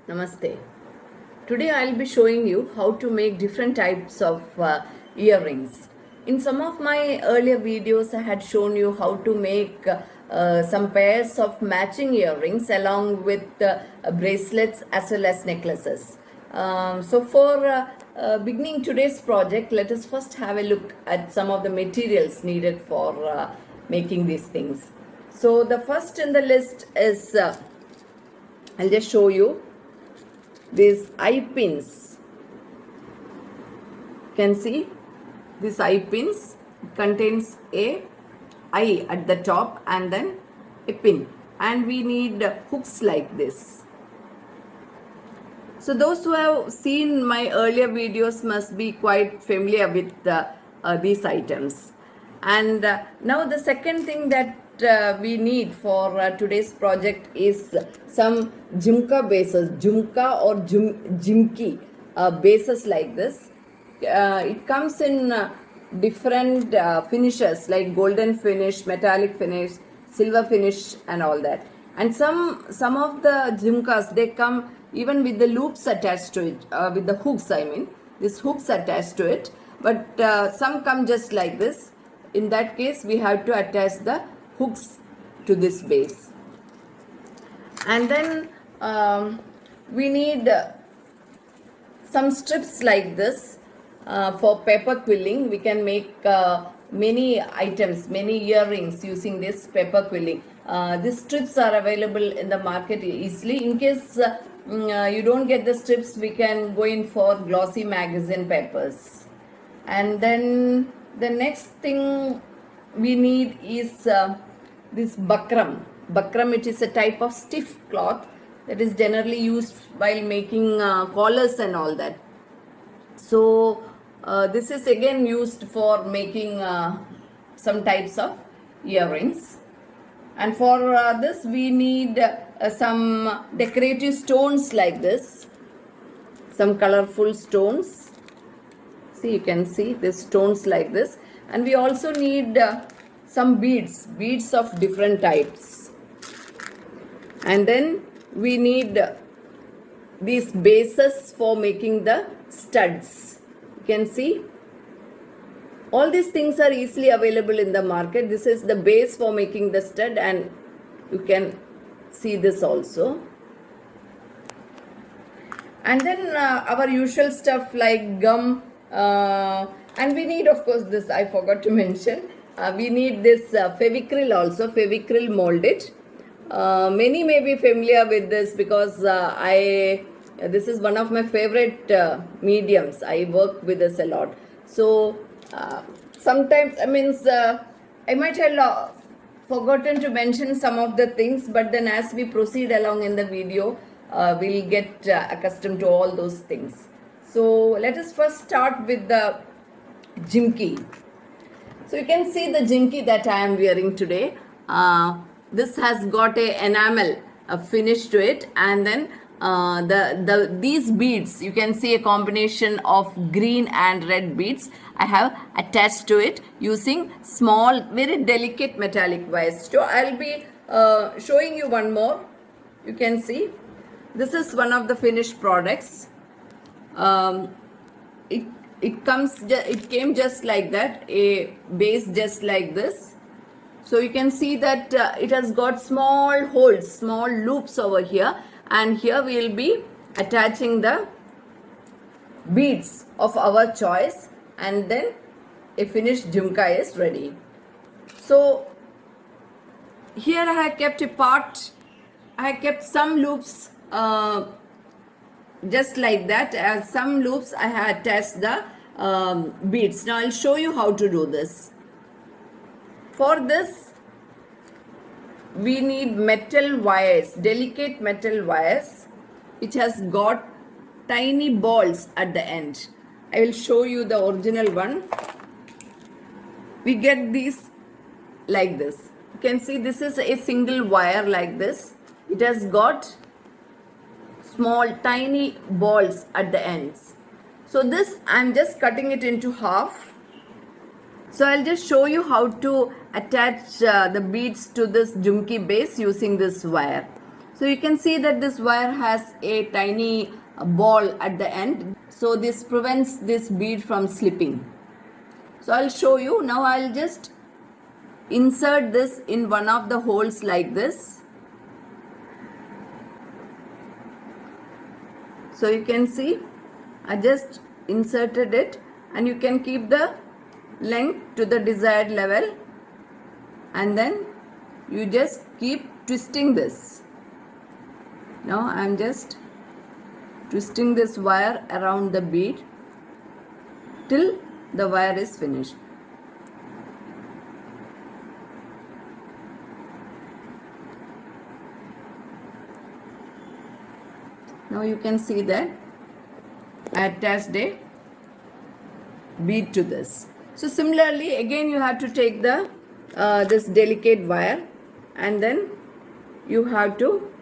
Namaste. Today I'll be showing you how to make different types of earrings. In some of my earlier videos I had shown you how to make some pairs of matching earrings along with bracelets as well as necklaces. So for beginning today's project, let us first have a look at some of the materials needed for making these things. So the first in the list is, I'll just show you these eye pins. You can see this eye pins contains a eye at the top and then a pin, and we need hooks like this. So those who have seen my earlier videos must be quite familiar with these items. And now the second thing that we need for today's project is some jhumka bases, jhumka or jimki bases like this. It comes in different finishes like golden finish, metallic finish, silver finish and all that. And some of the jhumkas, they come even with the loops attached to it, with the hooks, I mean, these hooks attached to it. But some come just like this. In that case, we have to attach the hooks to this base. And then we need some strips like this for paper quilling. We can make many items, many earrings using this paper quilling. These strips are available in the market easily. In case you don't get the strips, we can go in for glossy magazine papers. And then the next thing we need is this bakram. Bakram, it is a type of stiff cloth that is generally used while making collars and all that. So this is again used for making some types of earrings. And for this we need some decorative stones like this, some colorful stones. See, you can see the stones like this. And we also need some beads of different types. And then we need these bases for making the studs. You can see all these things are easily available in the market. This is the base for making the stud, and you can see this also. And then our usual stuff like gum, and we need, of course, this I forgot to mention, we need this Fevicryl also, Fevicryl molded. Many may be familiar with this because this is one of my favorite mediums. I work with this a lot. So sometimes, I might have forgotten to mention some of the things, but then as we proceed along in the video, we'll get accustomed to all those things. So let us first start with the jimki. So you can see the jimki that I am wearing today. This has got a enamel finish to it, and then these beads, you can see a combination of green and red beads I have attached to it using small, very delicate metallic wires. So I'll be showing you one more. You can see this is one of the finished products. It came just like that, a base just like this. So you can see that it has got small holes, small loops over here, and here we will be attaching the beads of our choice, and then a finished jhumka is ready. So here I have kept a part, I have kept some loops just like that. As some loops I have attached the beads. Now I'll show you how to do this. For this we need metal wires, delicate metal wires, which has got tiny balls at the end. I will show you the original one. We get these like this. You can see this is a single wire like this. It has got small tiny balls at the ends. So this I'm just cutting it into half. So I'll just show you how to attach the beads to this jhumki base using this wire. So you can see that this wire has a tiny ball at the end. So this prevents this bead from slipping. So I'll show you. Now I'll just insert this in one of the holes like this. So you can see I just inserted it, and you can keep the length to the desired level, and then you just keep twisting this. Now I'm just twisting this wire around the bead till the wire is finished. Now you can see that I attached a bead to this. So similarly, again you have to take the this delicate wire, and then you have to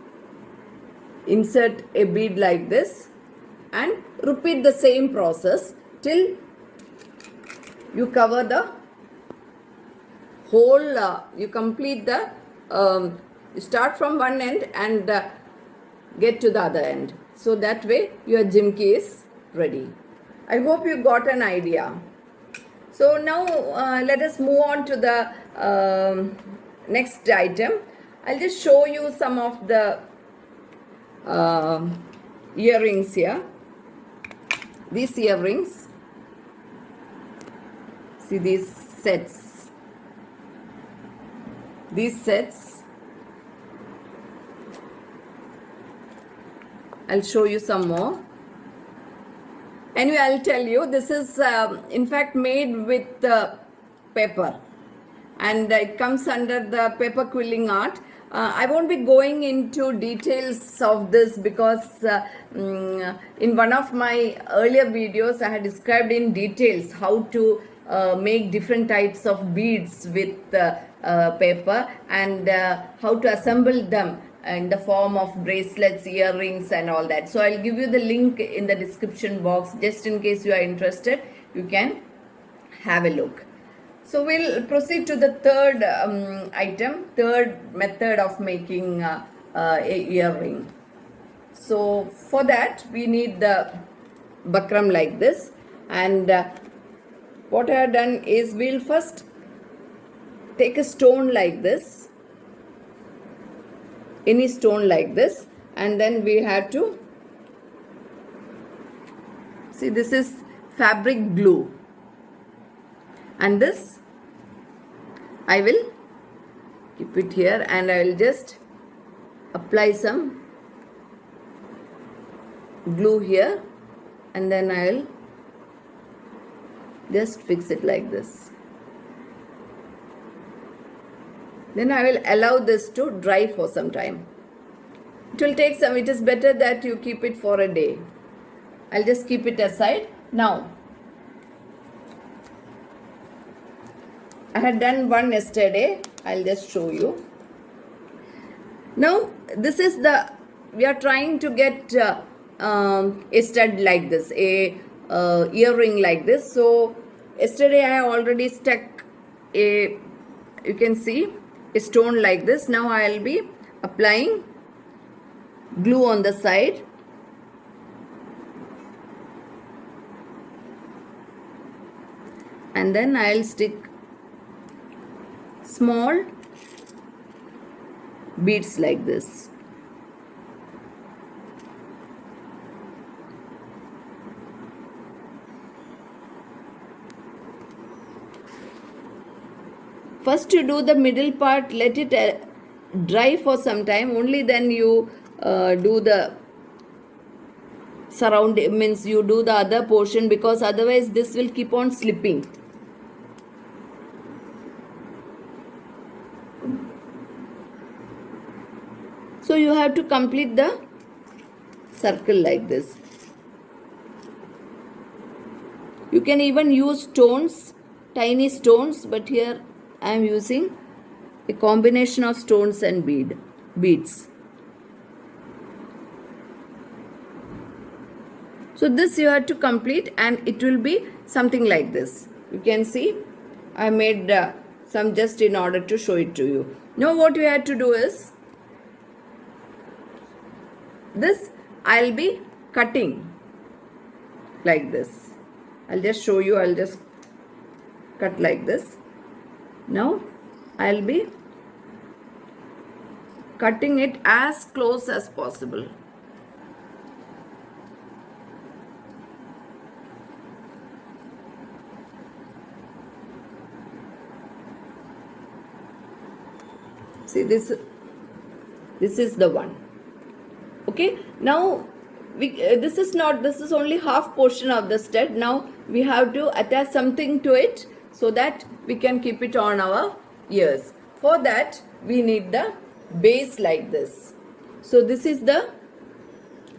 insert a bead like this and repeat the same process till you cover the whole, you complete the, you start from one end and get to the other end. So that way your jimki is ready. I hope you got an idea. So now let us move on to the next item. I'll just show you some of the earrings here. These earrings, see these sets. These sets, I'll show you some more. Anyway, I'll tell you, this is in fact made with paper, and it comes under the paper quilling art. I won't be going into details of this because in one of my earlier videos I had described in details how to make different types of beads with paper, and how to assemble them in the form of bracelets, earrings and all that. So I'll give you the link in the description box, just in case you are interested. You can have a look. So we'll proceed to the third item, third method of making a earring. So for that we need the bakram like this, and what I have done is we'll first take a stone like this, any stone like this, and then we have to see, this is fabric glue, and this I will keep it here, and I will just apply some glue here, and then I will just fix it like this. Then I will allow this to dry for some time. It will take some, it is better that you keep it for a day. I'll just keep it aside. Now, I had done one yesterday. I'll just show you. Now, this is the, we are trying to get a stud like this, a earring like this. So, yesterday I already stuck a, you can see, a stone like this. Now I will be applying glue on the side, and then I will stick small beads like this. First you do the middle part, let it dry for some time, only then you do the surround, means you do the other portion, because otherwise this will keep on slipping. So you have to complete the circle like this. You can even use stones, tiny stones, but here I am using a combination of stones and beads. So this you have to complete, and it will be something like this. You can see I made some just in order to show it to you. Now what you have to do is, this I'll be cutting like this. I'll just show you. I'll just cut like this. Now I'll be cutting it as close as possible. See, this is the one. Okay, now this is only half portion of the stud. Now we have to attach something to it so that we can keep it on our ears. For that we need the base like this. So this is the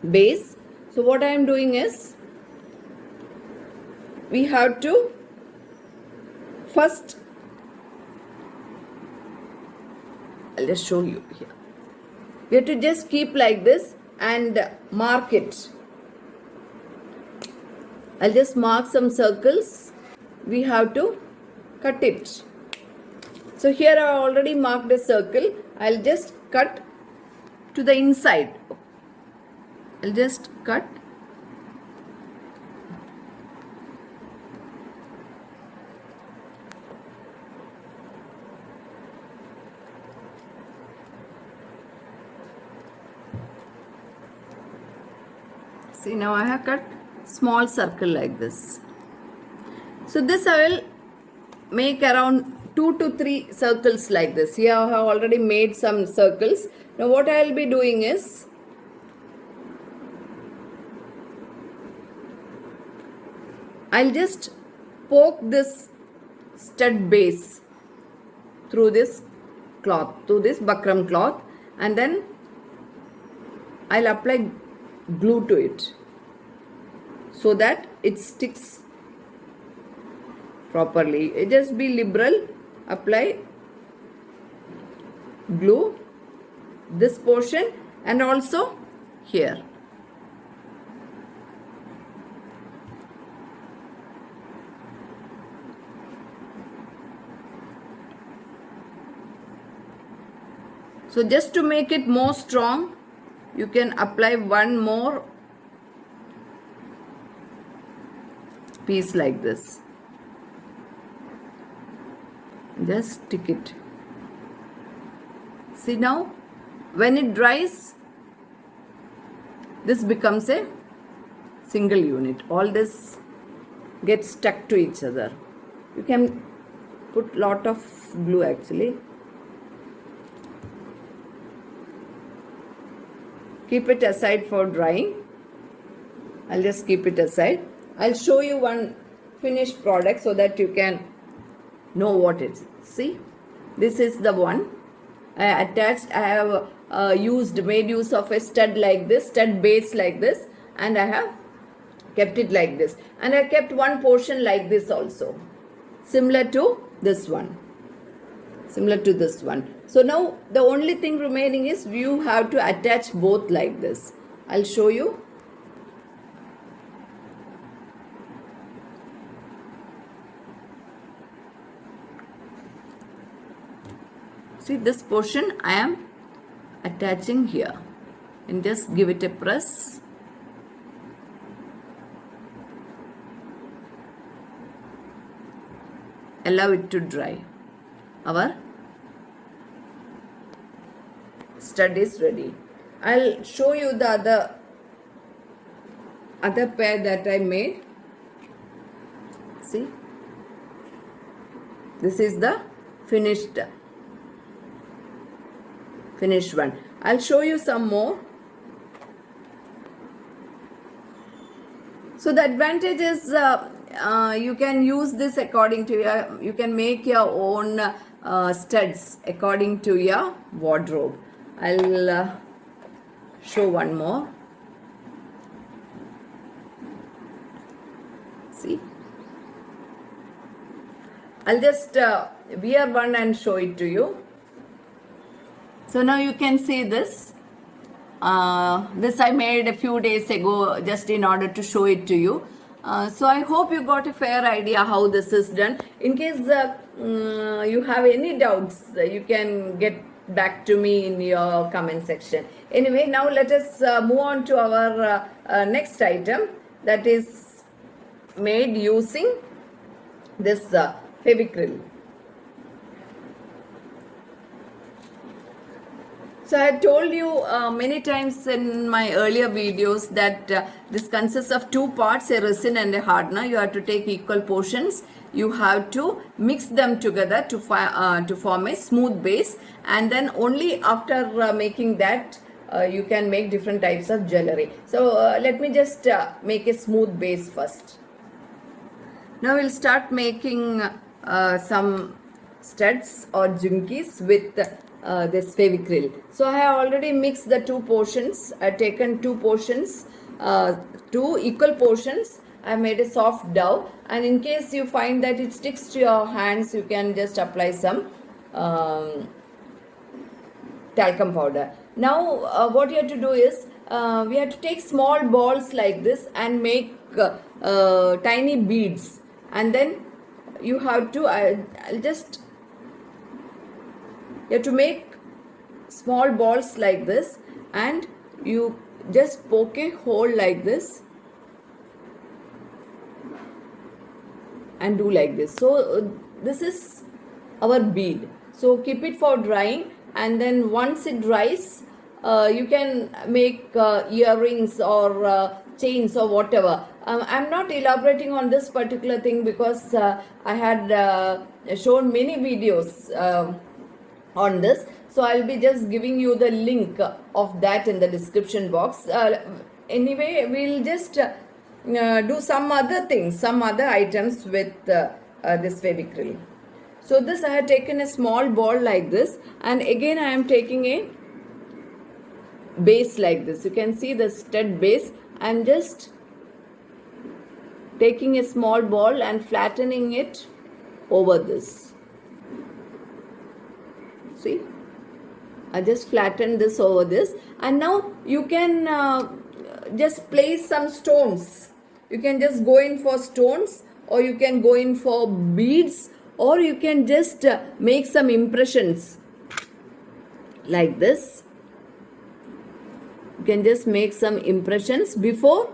base. So what I am doing is, we have to first, I'll just show you here. We have to just keep like this and mark it. I'll just mark some circles. We have to cut it. So here I already marked a circle. I'll just cut to the inside. I'll just cut. See, now I have cut small circle like this. So this I will make around 2 to 3 circles like this. Here I have already made some circles. Now what I will be doing is, I'll just poke this stud base through this cloth, through this buckram cloth, and then I'll apply glue to it so that it sticks properly. Just be liberal, apply glue this portion and also here. So just to make it more strong, you can apply one more piece like this. Just stick it. See, now when it dries, this becomes a single unit. All this gets stuck to each other. You can put lot of glue actually. Keep it aside for drying. I'll just keep it aside. I'll show you one finished product so that you can know what it is. See, this is the one I attached. I have made use of a stud like this, stud base like this, and I have kept it like this. And I kept one portion like this also, similar to this one. Similar to this one. So now the only thing remaining is you have to attach both like this. I'll show you. See, this portion I am attaching here, and just give it a press. Allow it to dry. Our stud is ready. I'll show you the other pair that I made. See, this is the finished one. I'll show you some more. So the advantage is you can use this according to your, you can make your own studs according to your wardrobe. I'll show one more. See, I'll just wear one and show it to you. So now you can see this. This I made a few days ago just in order to show it to you. So I hope you got a fair idea how this is done. In case you have any doubts, you can get back to me in your comment section. Anyway, now let us move on to our next item, that is made using this Fevicryl. So I told you many times in my earlier videos that this consists of two parts, a resin and a hardener. You have to take equal portions. You have to mix them together to form a smooth base, and then only after making that you can make different types of jewelry. So let me just make a smooth base first. Now we'll start making some studs or jhumkis with this Fevicryl. So I have already mixed the two portions. I have taken two portions, two equal portions. I made a soft dough, and in case you find that it sticks to your hands, you can just apply some talcum powder. Now what you have to do is we have to take small balls like this and make tiny beads, and then you have to you have to make small balls like this, and you just poke a hole like this and do like this. So this is our bead. So keep it for drying, and then once it dries, you can make earrings or chains or whatever. I'm not elaborating on this particular thing because I had shown many videos on this. So I'll be just giving you the link of that in the description box. Anyway, we'll just do some other things, some other items with this Fevicryl. So this I have taken a small ball like this, and again I am taking a base like this. You can see the stud base. I am just taking a small ball and flattening it over this. See, I just flattened this over this, and now you can just place some stones. You can just go in for stones, or you can go in for beads, or you can just make some impressions like this. You can just make some impressions before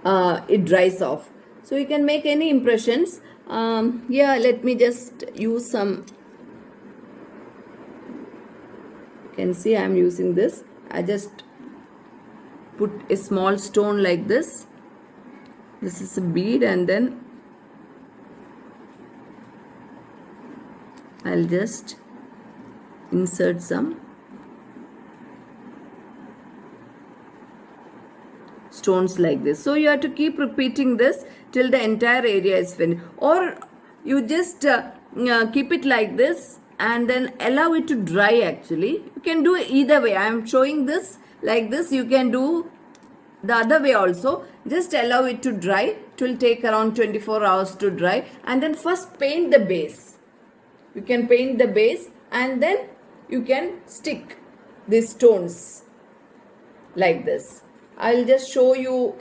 it dries off. So you can make any impressions. Yeah, let me just use some. You can see I am using this. I just put a small stone like this. This is a bead, and then I'll just insert some stones like this. So you have to keep repeating this till the entire area is finished, or you just keep it like this and then allow it to dry. Actually, you can do it either way. I am showing this like this. You can do the other way also. Just allow it to dry. It will take around 24 hours to dry, and then first paint the base. You can paint the base, and then you can stick these stones like this. I'll just show you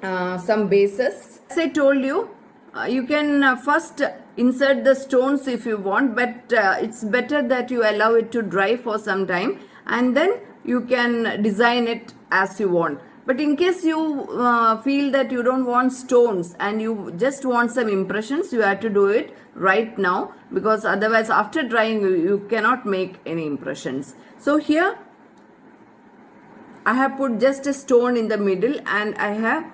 some bases. As I told you, you can first insert the stones if you want, but it's better that you allow it to dry for some time, and then you can design it as you want. But in case you feel that you don't want stones and you just want some impressions, you have to do it right now, because otherwise after drying you cannot make any impressions. So here I have put just a stone in the middle, and I have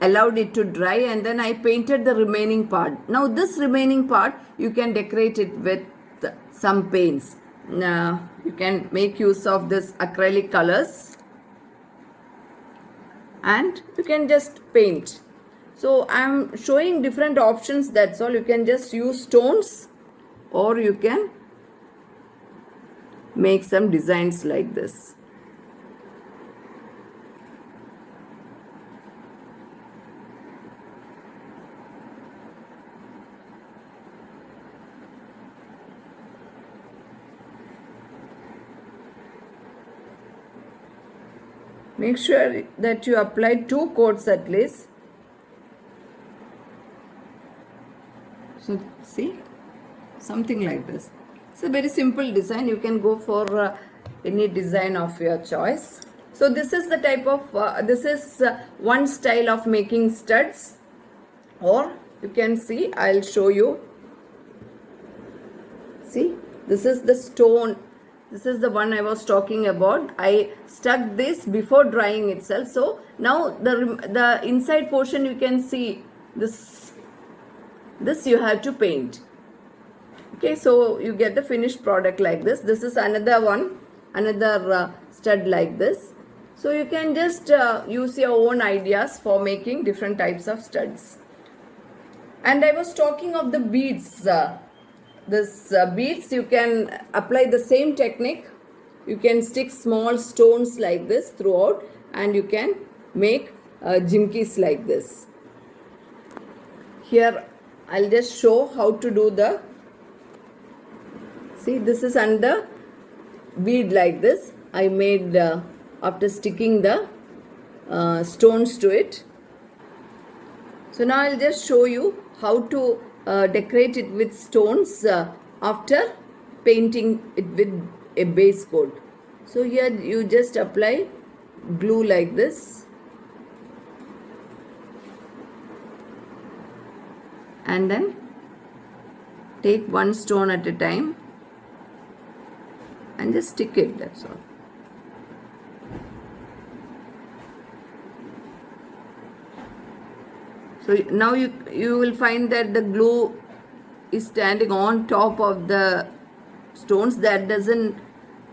allowed it to dry, and then I painted the remaining part. Now this remaining part you can decorate it with some paints. Now you can make use of this acrylic colors, and you can just paint. So I am showing different options, that's all. You can just use stones, or you can make some designs like this. Make sure that you apply 2 coats at least. So see, something like this. It's a very simple design. You can go for any design of your choice. So this is the type of this is one style of making studs. Or you can see, I'll show you. See, this is the stone. This is the one I was talking about. I stuck this before drying itself. So now the inside portion, you can see this you have to paint. Okay, so you get the finished product like this. This is another one, another stud like this. So you can just use your own ideas for making different types of studs. And I was talking of the beads. Beads, you can apply the same technique. You can stick small stones like this throughout, and you can make jimkis like this. Here I'll just show how to do the, see, this is under bead like this. I made after sticking the stones to it. So now I'll just show you how to decorate it with stones after painting it with a base coat. So here you just apply glue like this, and then take one stone at a time and just stick it, that's all. So now you will find that the glue is standing on top of the stones. That doesn't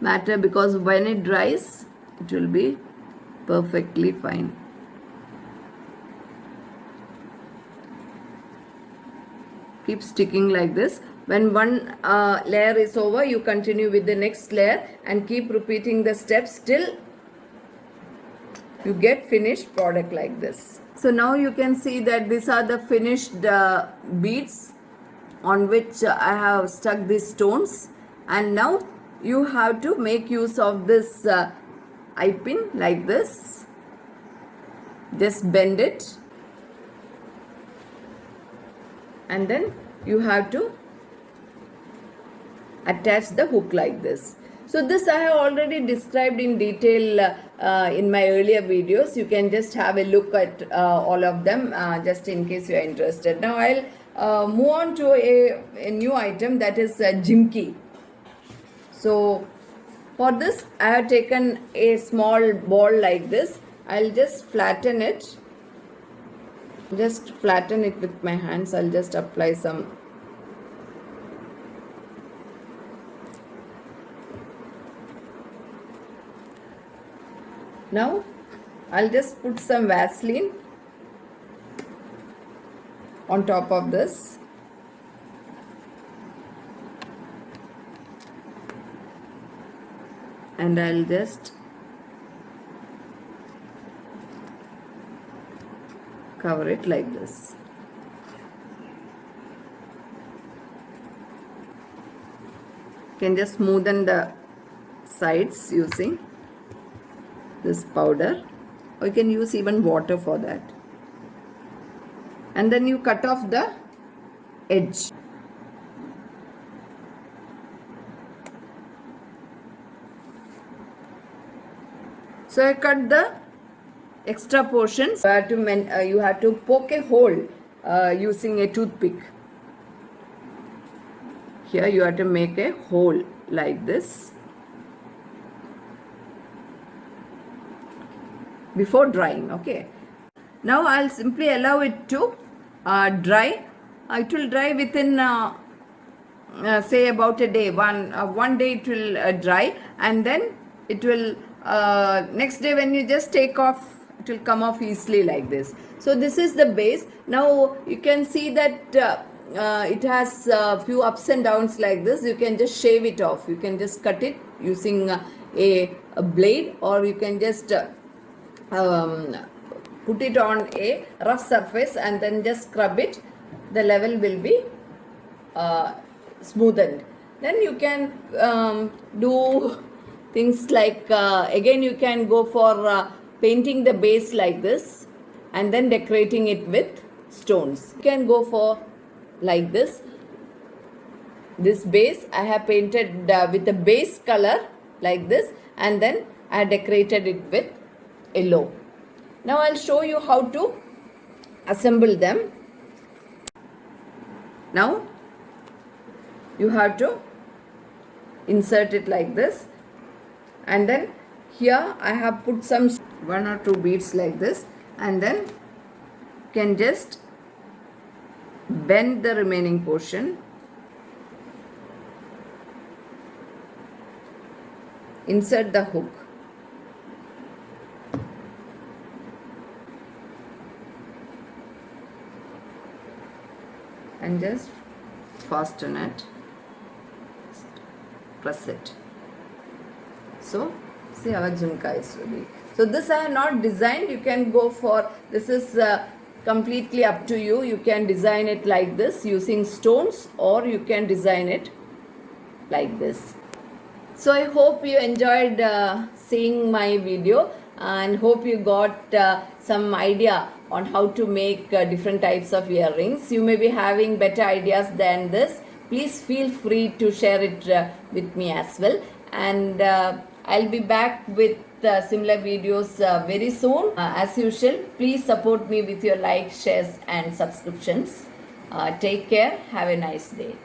matter, because when it dries, it will be perfectly fine. Keep sticking like this. When one layer is over, you continue with the next layer and keep repeating the steps till you get finished product like this. So now you can see that these are the finished beads on which I have stuck these stones, and now you have to make use of this eye pin like this. Just bend it, and then you have to attach the hook like this. So this I have already described in detail in my earlier videos. You can just have a look at all of them just in case you are interested. Now I'll move on to a new item, that is jimki. So for this I have taken a small ball like this. I'll just flatten it. Just flatten it with my hands. I'll just apply some. Now I'll just put some Vaseline on top of this. And I'll just cover it like this. You can just smoothen the sides using this powder, or you can use even water for that. And then you cut off the edge. So I cut the extra portions. You have to poke a hole using a toothpick. Here you have to make a hole like this before drying. Okay. Now I'll simply allow it to dry. It will dry within say about a day. One day it will dry, and then it will next day when you just take off, it will come off easily like this. So this is the base. Now you can see that it has a few ups and downs like this. You can just shave it off. You can just cut it using a blade, or you can just put it on a rough surface and then just scrub it. The level will be smoothened. Then you can do things like again you can go for painting the base like this and then decorating it with stones. You can go for like this. this base I have painted with a base color like this, and then I have decorated it with yellow. Now I'll show you how to assemble them. Now you have to insert it like this, and then here I have put some 1 or 2 beads like this, and then can just bend the remaining portion, insert the hook, and just fasten it, press it. So see, our jhumka is ready. So this I have not designed. You can go for, this is completely up to you. You can design it like this using stones, or you can design it like this. So I hope you enjoyed seeing my video, and hope you got some idea on how to make different types of earrings. You may be having better ideas than this. Please feel free to share it with me as well. And I'll be back with similar videos very soon. As usual, please support me with your likes, shares and subscriptions. Take care. Have a nice day.